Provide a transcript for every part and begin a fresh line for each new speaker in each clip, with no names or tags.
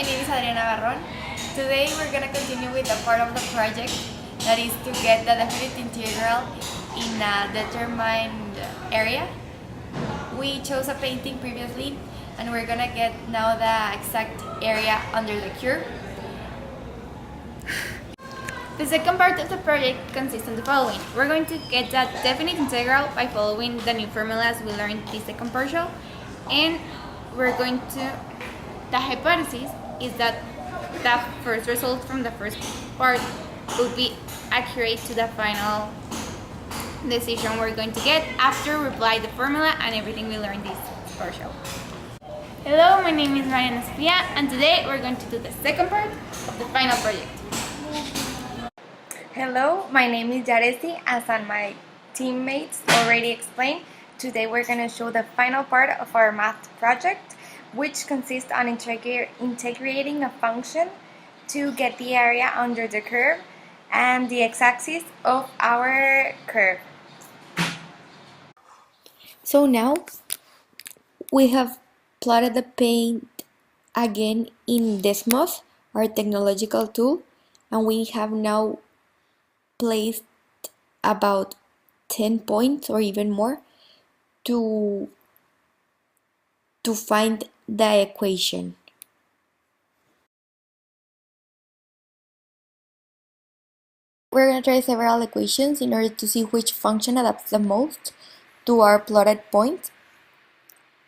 my name is Adriana Barron. Today we're going to continue with the part of the project that is to get the definite integral in a determined area. We chose a painting previously and we're going to get now the exact area under the curve. The second part of the project consists of the following. We're going to get the definite integral by following the new formulas we learned this second partial, and we're going to, the hypothesis is that the first result from the first part will be accurate to the final decision we're going to get after we apply the formula and everything we learned this partial. Hello, my name is Mariana Sofia, and today we're going to do the second part of the final project.
Hello, my name is Yaresi. As my teammates already explained, today we're going to show the final part of our math project, which consists on integrating a function to get the area under the curve and the x-axis of our curve.
So now we have plotted the paint again in Desmos, our technological tool, and we have now placed about 10 points or even more to find the equation. We're going to try several equations in order to see which function adapts the most to our plotted point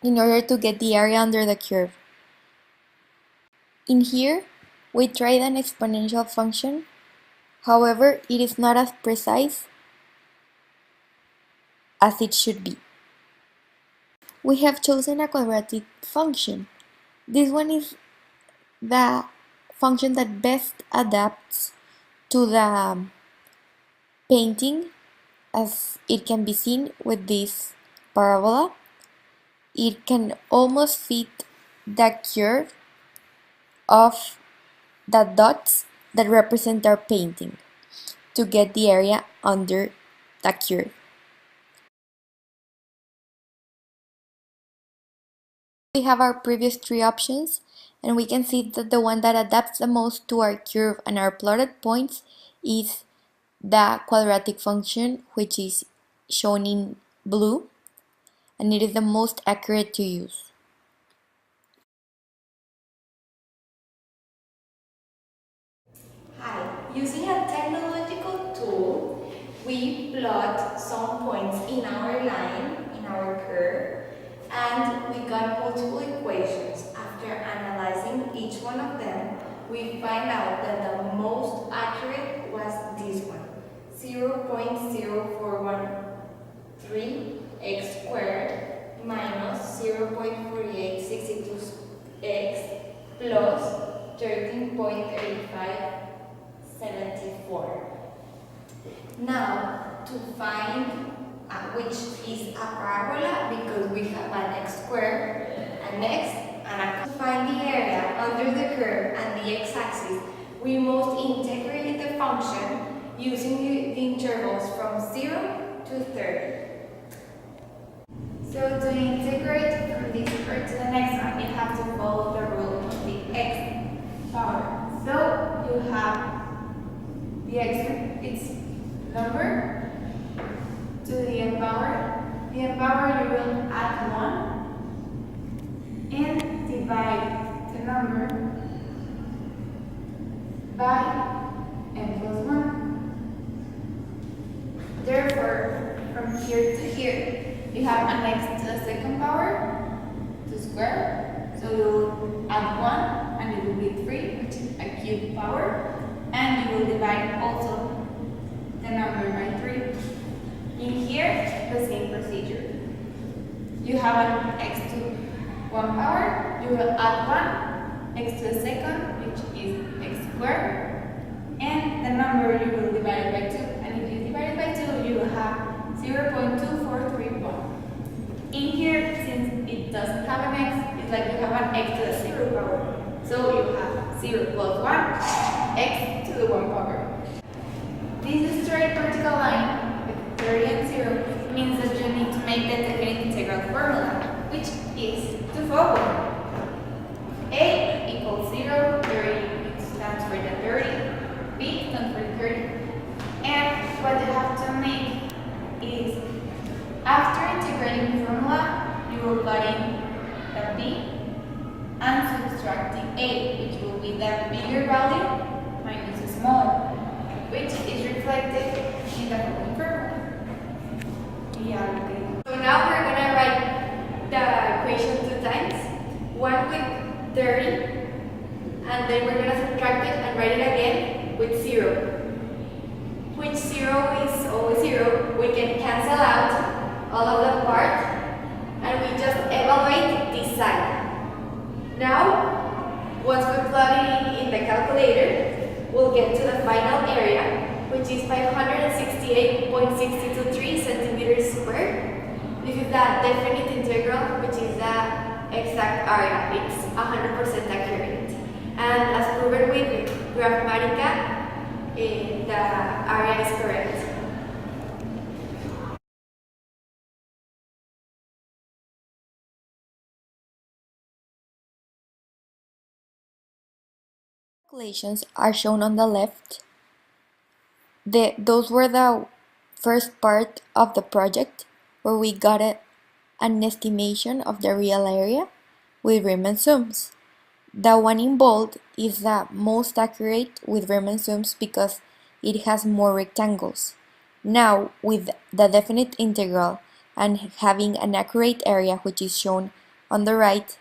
in order to get the area under the curve. In here, we tried an exponential function. However, it is not as precise as it should be. We have chosen a quadratic function. This one is the function that best adapts to the painting, as it can be seen with this parabola. It can almost fit the curve of the dots that represent our painting to get the area under the curve. We have our previous three options, and we can see that the one that adapts the most to our curve and our plotted points is the quadratic function, which is shown in blue, and it is the most accurate to use.
Using a technological tool, we plot some points in our line, in our curve, and we got multiple equations. After analyzing each one of them, we find out that the most accurate was this one, 0.0413 x squared minus 0.4862x plus 13.3574. Now, to find which is a parabola, because we have an x squared, an x, and to find the area under the curve and the x-axis, we must integrate the function using the intervals from 0 to 30.
So to integrate from this part to the next one, you have to follow the rule of the x power. So you have the x, its number, to the n power. The n power you will add 1 and divide the number by n plus 1. Therefore, from here to here, you have an x to the second power to square. So you'll add 1 and it will be 3, which is a cube power. And you will divide also the number by 3. In here, the same procedure. You have an x to 1 power, you will add 1, x to the second, which is x squared, and the number you will divide by 2. And if you divide it by 2, you will have 0.2431. In here, since it doesn't have an x, it's like you have an x to the 0 power. So you have 0 plus 1, x to the 1 power. This straight vertical line with 30 and 0 means that you need to make the definite integral formula, which is to follow. A equals 0 will plug in the b and subtracting a, which will be the bigger value minus the smaller, which is reflected in the following formula. Yeah, okay.
So now we're gonna write the equation 2 times, 1 with 30, and then we're gonna subtract it and write it again with 0. Which 0 is always 0, we can cancel out all of the part, and we just evaluate this side. Now, once we plug it in the calculator, we'll get to the final area, which is 568.623 centimeters squared. This is the definite integral, which is the exact area. It's 100% accurate. And as proven with Graphmatica, the area is correct.
Calculations are shown on the left. Those were the first part of the project where we got an estimation of the real area with Riemann sums. The one in bold is the most accurate with Riemann sums because it has more rectangles. Now, with the definite integral and having an accurate area, which is shown on the right,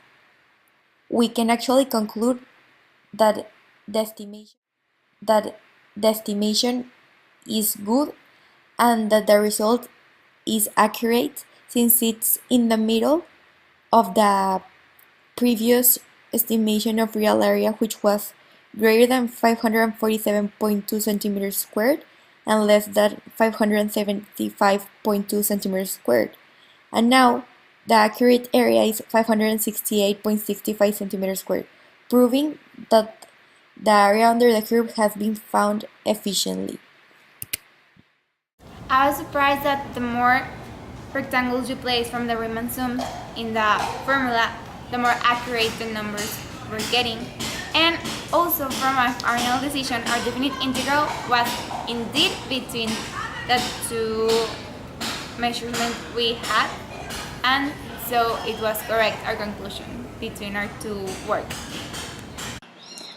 we can actually conclude that the estimation is good and that the result is accurate since it's in the middle of the previous estimation of real area, which was greater than 547.2 centimeters squared and less than 575.2 centimeters squared. And now the accurate area is 568.65 centimeters squared, proving that the area under the curve has been found efficiently.
I was surprised that the more rectangles you place from the Riemann sums in the formula, the more accurate the numbers we're getting. And also from our final decision, our definite integral was indeed between the two measurements we had, and so it was correct, our conclusion between our two works.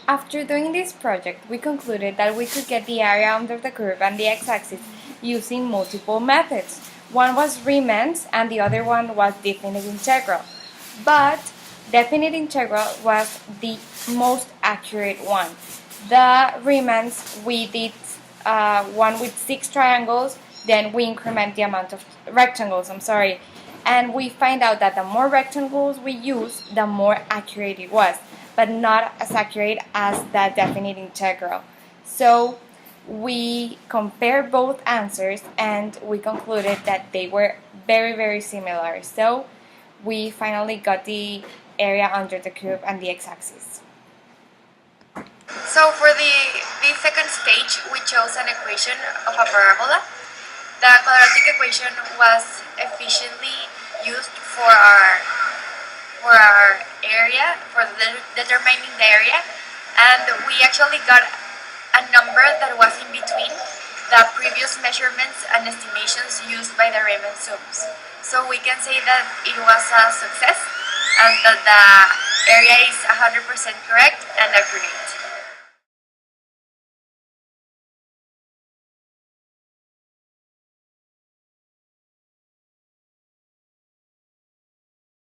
After doing this project, we concluded that we could get the area under the curve and the x-axis using multiple methods. One was Riemann's and the other one was definite integral. But definite integral was the most accurate one. The Riemann's, we did one with 6 triangles, then we increment the amount of rectangles, and we find out that the more rectangles we use, the more accurate it was, but not as accurate as the definite integral. So we compared both answers and we concluded that they were very, very similar. So we finally got the area under the curve and the x-axis.
So for this second stage, we chose an equation of a parabola. The quadratic equation was efficiently used for our area, for determining the area, and we actually got a number that was in between the previous measurements and estimations used by the Riemann sums. So we can say that it was a success and that the area is 100% correct and accurate.